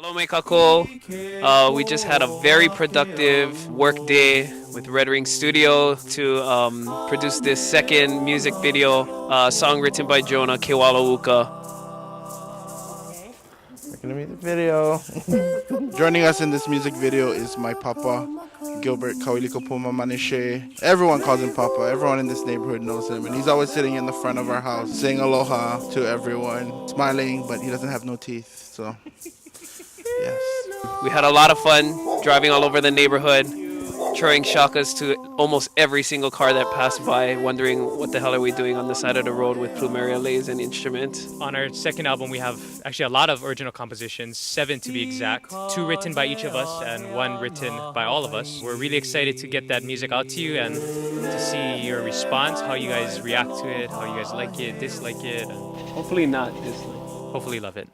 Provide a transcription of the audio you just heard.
Hello, my kako. We just had a very productive work day with Red Ring Studio to produce this second music video, song written by Jonah, Kewalo Uka. Making a music video. Joining us in this music video is my papa, Gilbert Kawiliko Puma Manishe. Everyone calls him Papa. Everyone in this neighborhood knows him. And he's always sitting in the front of our house saying aloha to everyone, smiling, but he doesn't have no teeth. So, yes. We had a lot of fun driving all over the neighborhood, throwing shakas to almost every single car that passed by, wondering what the hell are we doing on the side of the road with plumeria lays and instruments. On our second album, we have actually a lot of original compositions, 7 to be exact, 2 written by each of us and 1 written by all of us. We're really excited to get that music out to you and to see your response, how you guys react to it, how you guys like it, dislike it, and Hopefully not dislike. hopefully love it.